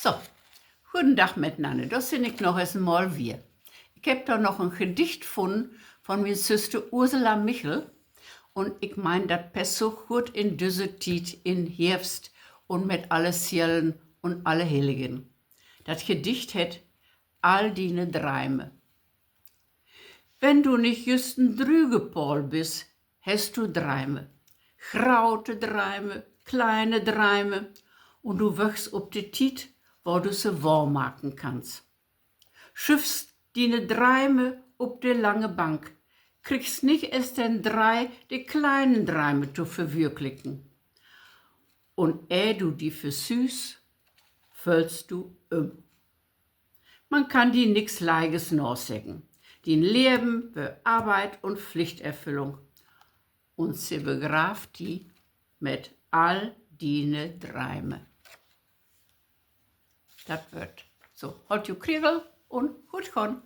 So, guten Tag miteinander. Das sind ich noch einmal wir. Ich habe da noch ein Gedicht gefunden von meiner Schwester Ursula Michel. Und ich meine, das passt so gut in diese Zeit, in Herbst und mit alle Seelen und alle Heiligen. Das Gedicht hat all deine Träume. Wenn du nicht just ein Drügepol bist, hast du Träume. Graute Träume, kleine Träume und du wachst op die Tiet, wo du sie wahr machen kannst. Schiffst deine Träume op die lange Bank, kriegst nicht erst den drei, die kleinen Träume zu verwirklichen. Und du die versüß, füllst du Man kann die nix Leiges nachsagen. Die Leben für Arbeit und Pflichterfüllung. Und sie begraft die mit all deine Träume. Das wird so. Halt you Kriegel und gut schon.